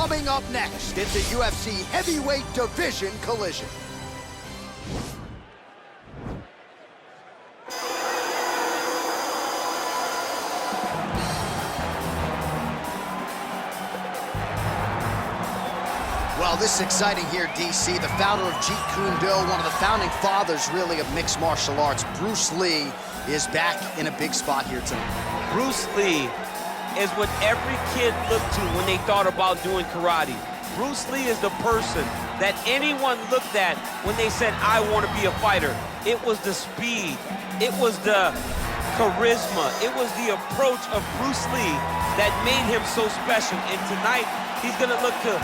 Coming up next, it's a UFC heavyweight division collision. Well, this is exciting here, DC. The founder of Jeet Kune Do, one of the founding fathers, really, of mixed martial arts, Bruce Lee, is back in a big spot here tonight. Bruce Lee is what every kid looked to when they thought about doing karate. Bruce Lee is the person that anyone looked at when they said, I want to be a fighter. It was the speed, it was the charisma, it was the approach of Bruce Lee that made him so special. And tonight, he's gonna look to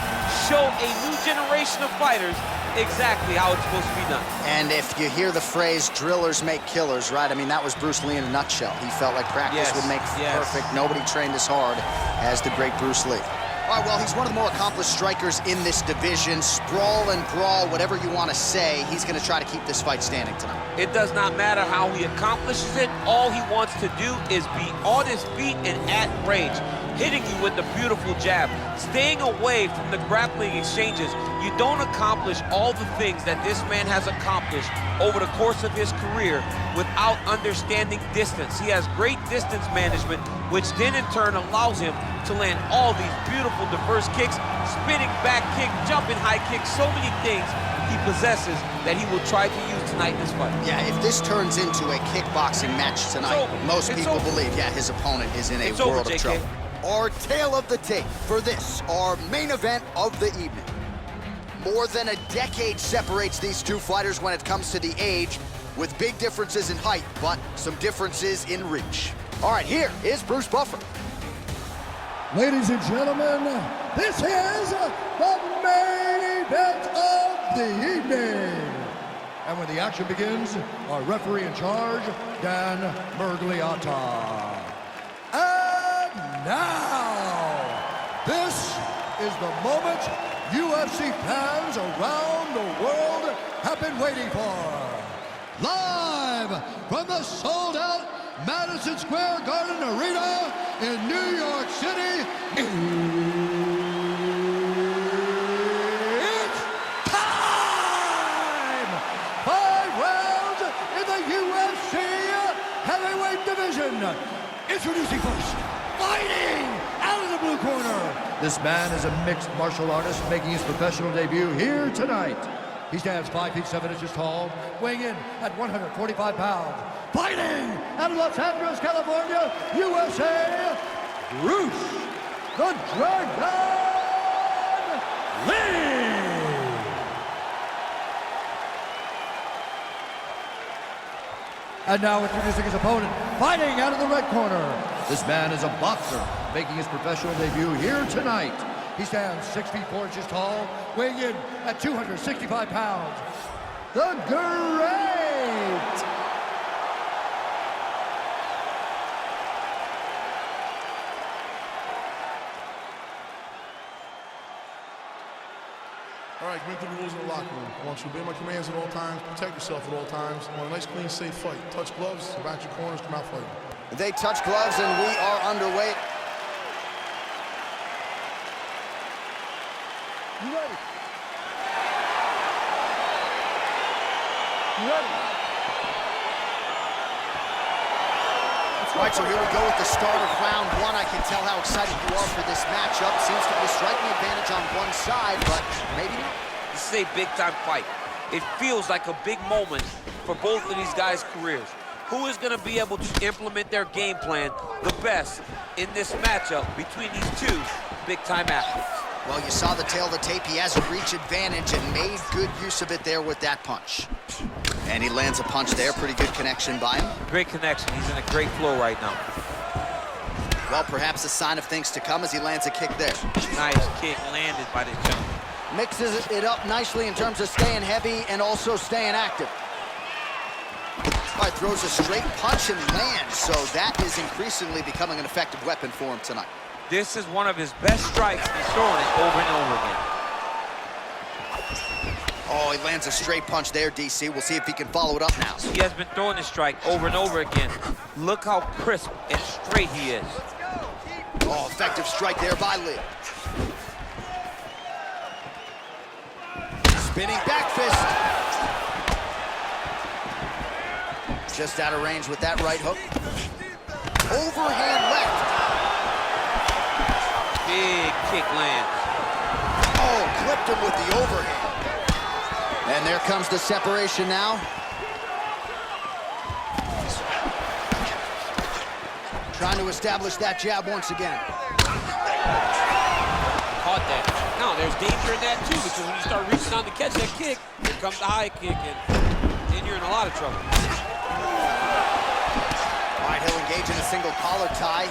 show a new generation of fighters exactly how it's supposed to be done. And if you hear the phrase, drillers make killers, right? I mean, that was Bruce Lee in a nutshell. He felt like practice would make perfect. Nobody trained as hard as the great Bruce Lee. All right, well, he's one of the more accomplished strikers in this division. Sprawl and brawl, whatever you want to say, he's going to try to keep this fight standing tonight. It does not matter how he accomplishes it. All he wants to do is be on his feet and at range, hitting you with the beautiful jab, staying away from the grappling exchanges. You don't accomplish all the things that this man has accomplished over the course of his career without understanding distance. He has great distance management, which then in turn allows him to land all these beautiful diverse kicks, spinning back kick, jumping high kick, so many things he possesses that he will try to use tonight in this fight. Yeah, if this turns into a kickboxing match tonight, most people believe, his opponent is in a world of trouble. Our tale of the tape for this, our main event of the evening. More than a decade separates these two fighters when it comes to the age, with big differences in height, but some differences in reach. All right, here is Bruce Buffer. Ladies and gentlemen, this is the main event of the evening. And when the action begins, our referee in charge, Dan Mergliata. And now, this is the moment UFC fans around the world have been waiting for. Live from the sold-out Madison Square Garden Arena in New York City, it's time! 5 rounds in the UFC heavyweight division. Introducing first, fighting out of the blue corner. This man is a mixed martial artist making his professional debut here tonight. He stands 5 feet 7 inches tall, weighing in at 145 pounds. Fighting out of Los Angeles, California, USA, Bruce the Dragon Lee! And now introducing his opponent, fighting out of the red corner. This man is a boxer, making his professional debut here tonight. He stands 6 feet 4 inches tall, weighing in at 265 pounds. The Great! All right, commit to the rules in the locker room. I want you to obey my commands at all times, protect yourself at all times. I want a nice, clean, safe fight. Touch gloves, back your corners, come out fighting. They touch gloves and we are underway. You ready? You ready? All right, so here we go with the start of round 1. I can tell how excited you are for this matchup. Seems to be a striking advantage on one side, but maybe not. This is a big-time fight. It feels like a big moment for both of these guys' careers. Who is going to be able to implement their game plan the best in this matchup between these two big-time athletes? Well, you saw the tail of the tape. He has a reach advantage and made good use of it there with that punch. And he lands a punch there. Pretty good connection by him. Great connection. He's in a great flow right now. Well, perhaps a sign of things to come as he lands a kick there. Nice kick landed by the gentleman. Mixes it up nicely in terms of staying heavy and also staying active. All right, throws a straight punch and lands, so that is increasingly becoming an effective weapon for him tonight. This is one of his best strikes. He's throwing it over and over again. Oh, he lands a straight punch there, DC. We'll see if he can follow it up now. He has been throwing this strike over and over again. Look how crisp and straight he is. Oh, effective strike there by Lee. Spinning back fist. Just out of range with that right hook. Overhand left. Big kick lands. Oh, clipped him with the overhand. And there comes the separation now. Trying to establish that jab once again. Caught that. No, there's danger in that too, because when you start reaching out to catch that kick, here comes the high kick, and then you're in a lot of trouble. All right, he'll engage in a single collar tie.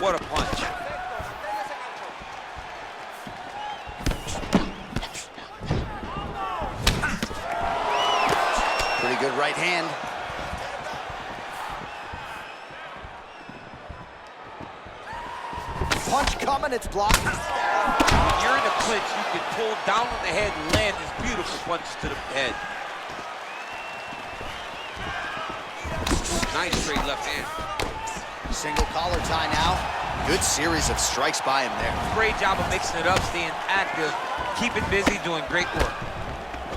What a punch. Pretty good right hand. Punch coming, it's blocked. When you're in a clinch, you can pull down on the head and land these beautiful punches to the head. Nice straight left hand. Single collar tie now. Good series of strikes by him there. Great job of mixing it up, staying active, keeping busy, doing great work.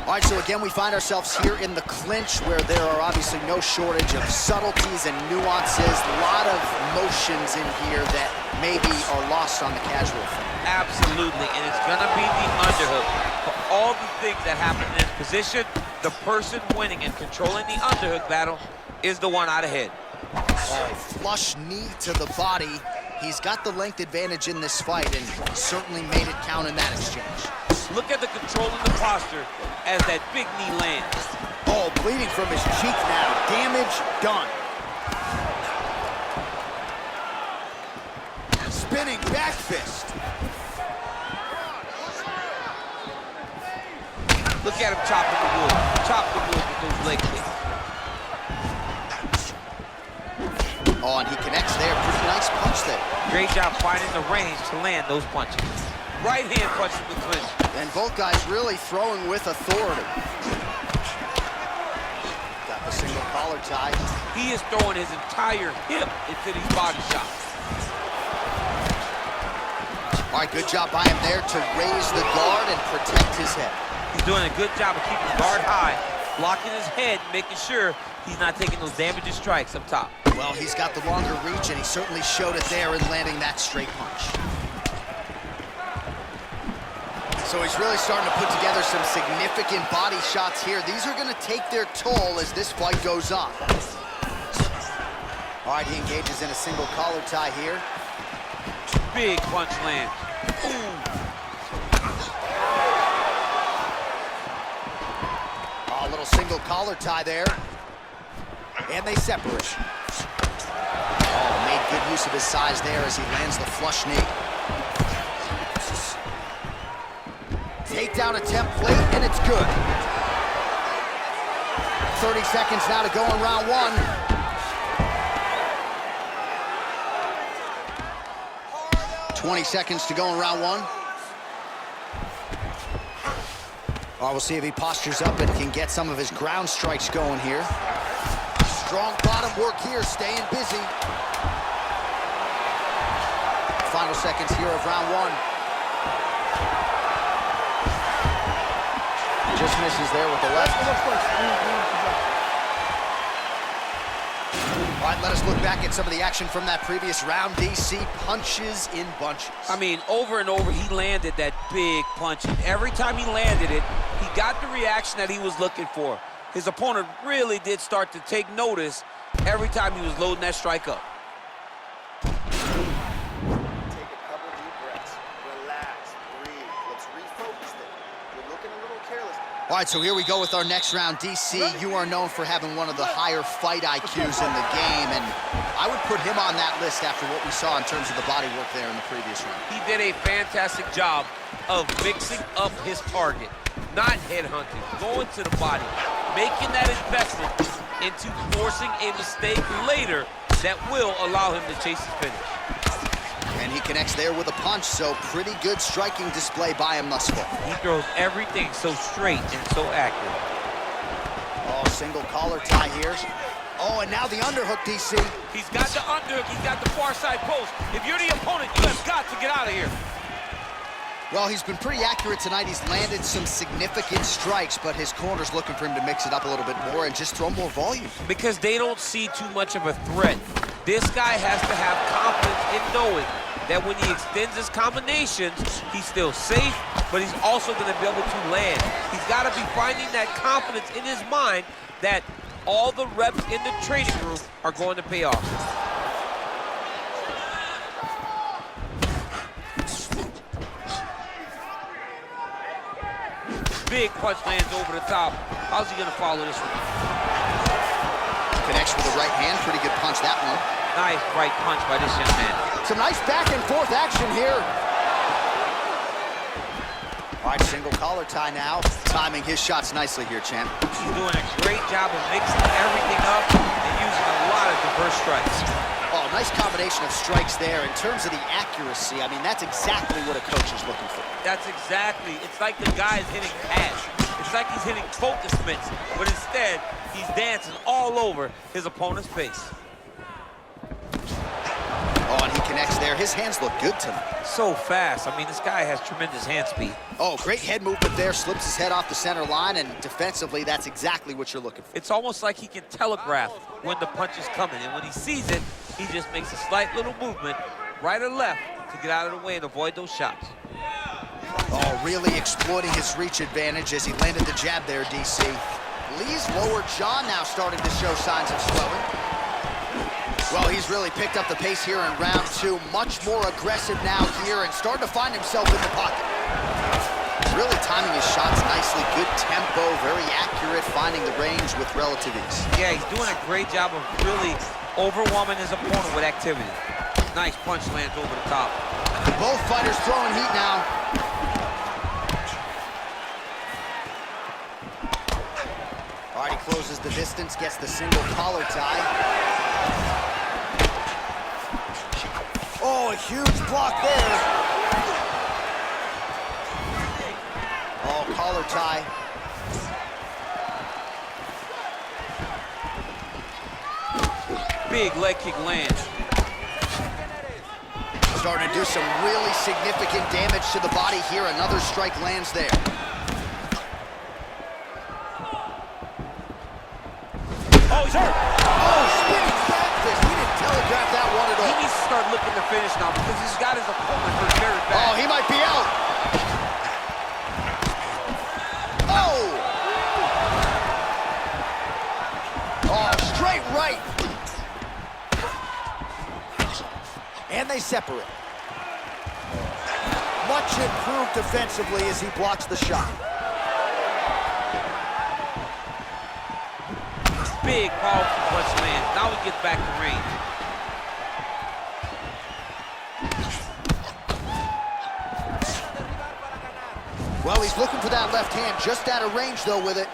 All right, so again, we find ourselves here in the clinch where there are obviously no shortage of subtleties and nuances. A lot of motions in here that maybe are lost on the casual fan. Absolutely, and it's gonna be the underhook. For all the things that happen in this position, the person winning and controlling the underhook battle is the one out ahead. Oh, flush knee to the body. He's got the length advantage in this fight and certainly made it count in that exchange. Look at the control in the posture as that big knee lands. Oh, bleeding from his cheek now. Damage done. Spinning back fist. Look at him chopping the wood. Chop the wood with those leg kicks. Oh, and he connects there. Pretty nice punch there. Great job finding the range to land those punches. Right hand punch in the clinch. And both guys really throwing with authority. Got the single collar tie. He is throwing his entire hip into these body shots. All right, good job by him there to raise the guard and protect his head. He's doing a good job of keeping the guard high, blocking his head, making sure he's not taking those damaging strikes up top. Well, he's got the longer reach, and he certainly showed it there in landing that straight punch. So he's really starting to put together some significant body shots here. These are going to take their toll as this fight goes on. All right, he engages in a single collar tie here. Big punch land. Ooh. A little single collar tie there. And they separate. Oh, made good use of his size there as he lands the flush knee. Takedown attempt late, and it's good. 30 seconds now to go in round one. $20 seconds to go in round one. All right, we'll see if he postures up and can get some of his ground strikes going here. Strong bottom work here, staying busy. Final seconds here of round one. Just misses there with the left. All right, let us look back at some of the action from that previous round. DC punches in bunches. I mean, over and over, he landed that big punch. And every time he landed it, he got the reaction that he was looking for. His opponent really did start to take notice every time he was loading that strike up. Take a couple deep breaths. Relax, breathe. Let's refocus them. You're looking a little careless. All right, so here we go with our next round. DC, you are known for having one of the higher fight IQs in the game, and I would put him on that list after what we saw in terms of the body work there in the previous round. He did a fantastic job of mixing up his target, not headhunting, going to the body, making that investment into forcing a mistake later that will allow him to chase his finish. And he connects there with a punch, so pretty good striking display by him thus far. He throws everything so straight and so accurate. Oh, single collar tie here. Oh, and now the underhook, DC. He's got the underhook, he's got the far side post. If you're the opponent, you have got to get out of here. Well, he's been pretty accurate tonight. He's landed some significant strikes, but his corner's looking for him to mix it up a little bit more and just throw more volume. Because they don't see too much of a threat. This guy has to have confidence in knowing that when he extends his combinations, he's still safe, but he's also going to be able to land. He's got to be finding that confidence in his mind that all the reps in the training room are going to pay off. Big punch lands over the top. How's he going to follow this one? Connects with the right hand. Pretty good punch, that one. Nice right punch by this young man. Some nice back and forth action here. All right, single collar tie now. Timing his shots nicely here, champ. He's doing a great job of mixing everything up and using a lot of diverse strikes. Oh, nice combination of strikes there. In terms of the accuracy, I mean, that's exactly what a coach is looking for. That's exactly. It's like the guy is hitting pads. It's like he's hitting focus mitts, but instead, he's dancing all over his opponent's face. Oh, and he connects there. His hands look good tonight. So fast. I mean, this guy has tremendous hand speed. Oh, great head movement there. Slips his head off the center line, and defensively, that's exactly what you're looking for. It's almost like he can telegraph when the punch is coming, and when he sees it, he just makes a slight little movement, right or left, to get out of the way and avoid those shots. Oh, really exploiting his reach advantage as he landed the jab there, DC. Lee's lower jaw now starting to show signs of slowing. Well, he's really picked up the pace here in round two. Much more aggressive now here and starting to find himself in the pocket. Really timing his shots nicely. Good tempo, very accurate, finding the range with relative ease. Yeah, he's doing a great job of really overwhelming his opponent with activity. Nice punch lands over the top. Both fighters throwing heat now. All right, he closes the distance, gets the single collar tie. Oh, a huge block there. Oh, collar tie. Big leg kick lands. Starting to do some really significant damage to the body here. Another strike lands there. Oh, he's hurt. Oh, spinning back fist. He didn't telegraph that one at all. He needs to start looking to finish now because he's got his opponent hurt very bad. Oh, he might be out. Oh! Oh, straight right. And they separate. Much improved defensively as he blocks the shot. Big, powerful punch lands. Now he gets back to range. Well, he's looking for that left hand, just out of range, though, with it.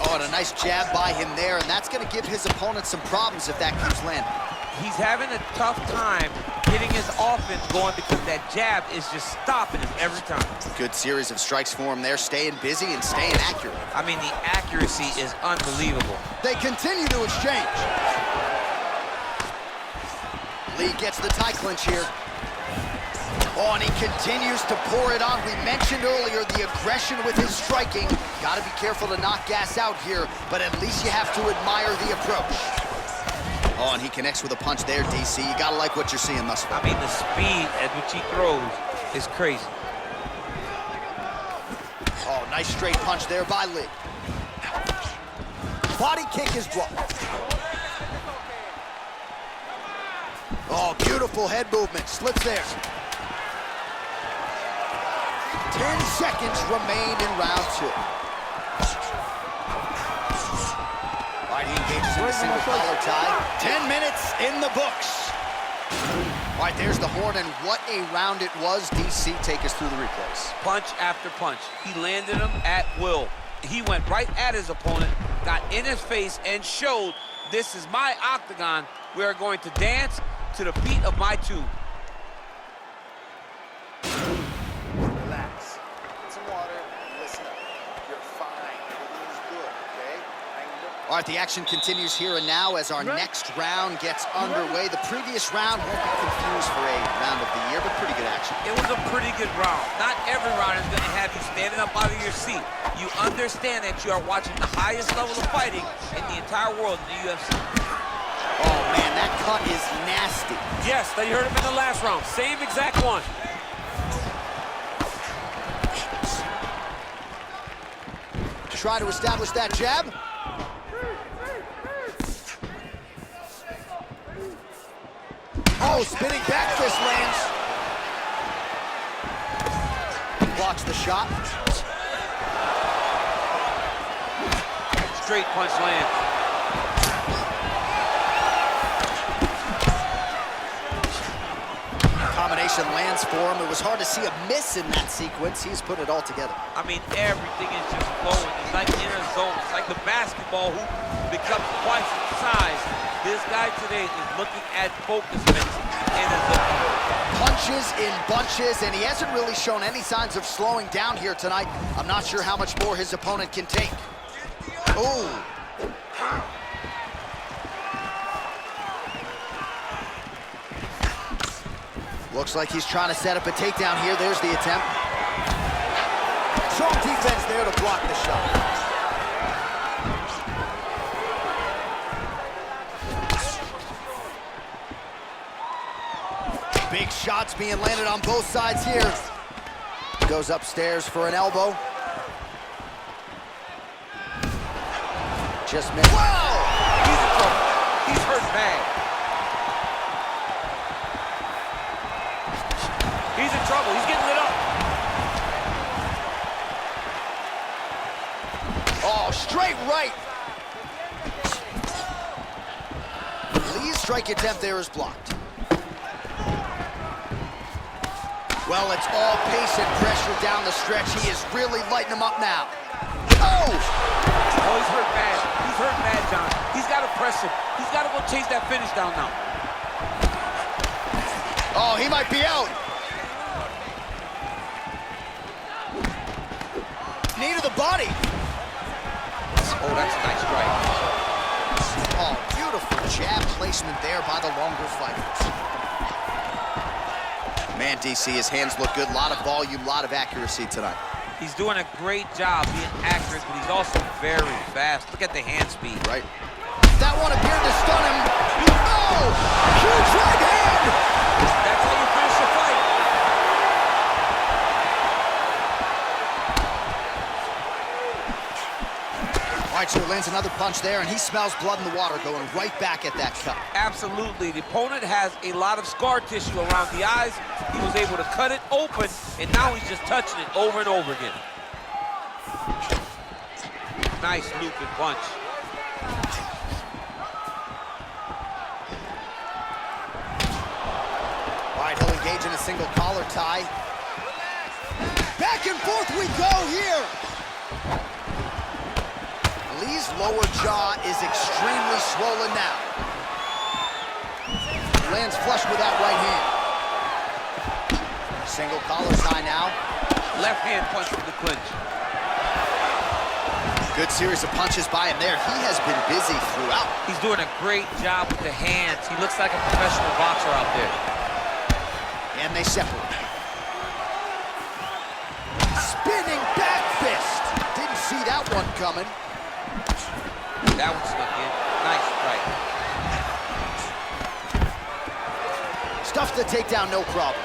Oh, and a nice jab by him there, and that's going to give his opponent some problems if that keeps landing. He's having a tough time getting his offense going because that jab is just stopping him every time. Good series of strikes for him there, staying busy and staying accurate. I mean, the accuracy is unbelievable. They continue to exchange. Lee gets the tie clinch here. Oh, and he continues to pour it on. We mentioned earlier the aggression with his striking. Got to be careful to not gas out here, but at least you have to admire the approach. Oh, and he connects with a punch there, DC. You got to like what you're seeing thus far. I mean, the speed at which he throws is crazy. Oh, nice straight punch there by Lee. Body kick is blocked. Oh, beautiful head movement. Slips there. 10 seconds remain in round two. All right, he engages in a single collar tie. 10 minutes in the books. All right, there's the horn, and what a round it was. DC, take us through the replays. Punch after punch. He landed him at will. He went right at his opponent, got in his face, and showed, this is my octagon. We are going to dance to the beat of my tune. Relax. Get some water and listen up. You're fine. Everything's good, okay? All All right, the action continues here and now as our next round gets underway. The previous round won't be confused for a round of the year, but pretty good action. It was a pretty good round. Not every round is going to have you standing up out of your seat. You understand that you are watching the highest level of fighting in the entire world in the UFC. Oh, man, that cut is nasty. Yes, you heard him in the last round. Same exact one. Try to establish that jab. Oh, spinning back fist lands. Blocks the shot. Straight punch lands. Combination lands for him. It was hard to see a miss in that sequence. He's put it all together. I mean, everything is just flowing. It's like in a zone. It's like the basketball hoop becomes twice its size. This guy today is looking at focus minutes and is looking. Punches in bunches, and he hasn't really shown any signs of slowing down here tonight. I'm not sure how much more his opponent can take. Ooh. Looks like he's trying to set up a takedown here. There's the attempt. Strong defense there to block the shot. Big shots being landed on both sides here. Goes upstairs for an elbow. Just missed. Whoa! He's in trouble. He's hurt bad. He's in trouble. He's getting lit up. Oh, straight right. Lee's strike attempt there is blocked. Well, it's all pace and pressure down the stretch. He is really lighting him up now. Oh! Oh, he's hurt bad. He's hurt bad, John. He's got to press him. He's got to go chase that finish down now. Oh, he might be out. Knee to the body. Oh, that's a nice strike. Oh, beautiful jab placement there by the longer fighters. Man, DC, his hands look good. A lot of volume, a lot of accuracy tonight. He's doing a great job being accurate, but he's also very fast. Look at the hand speed. Right. That one appeared to stun him. Oh! Huge right hand! That's how you finish a fight. All right, so he lands another punch there, and he smells blood in the water going right back at that cut. Absolutely. The opponent has a lot of scar tissue around the eyes. He was able to cut it open, and now he's just touching it over and over again. Nice looping punch. All right, he'll engage in a single collar tie. Back and forth we go here. Lee's lower jaw is extremely swollen now. Lands flush with that right hand. Single collar tie now. Left hand punch for the clinch. Good series of punches by him there. He has been busy throughout. He's doing a great job with the hands. He looks like a professional boxer out there. And they separate. Spinning back fist. Didn't see that one coming. That one snuck in. Nice strike. Stuffs the takedown, no problem.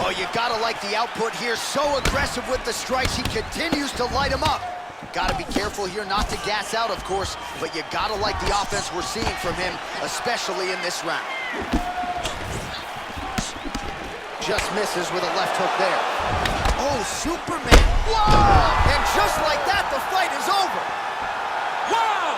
Oh, you gotta like the output here. So aggressive with the strikes. He continues to light him up. Gotta be careful here not to gas out, of course, but you gotta like the offense we're seeing from him, especially in this round. Just misses with a left hook there. Oh, Superman. Whoa! And just like that, the fight is over. Wow!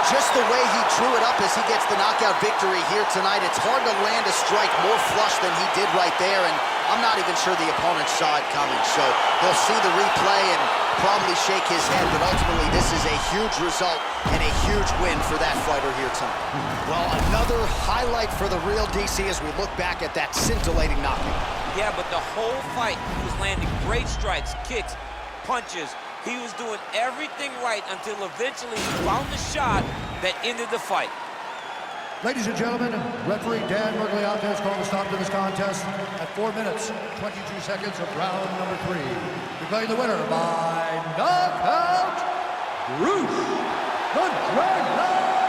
Just the way he drew it up as he gets the knockout victory here tonight. It's hard to land a strike more flush than he did right there, and I'm not even sure the opponent saw it coming. So he'll see the replay and probably shake his head, but ultimately this is a huge result and a huge win for that fighter here tonight. Well, another highlight for the real DC as we look back at that scintillating knockout. Yeah, but the whole fight, he was landing great strikes, kicks, punches, He was doing everything right until eventually he found the shot that ended the fight. Ladies and gentlemen, referee Dan Mergliata has called a stop to this contest at 4 minutes, 22 seconds of round number 3. Declaring the winner by knockout, Bruce the Dragon Lee!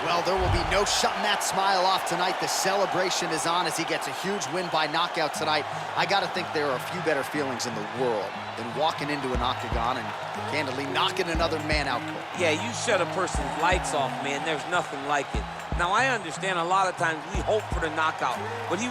Well, there will be no shutting that smile off tonight. The celebration is on as he gets a huge win by knockout tonight. I got to think there are a few better feelings in the world than walking into an octagon and candidly knocking another man out cold. Yeah, you shut a person's lights off, man. There's nothing like it. Now, I understand a lot of times we hope for the knockout, but he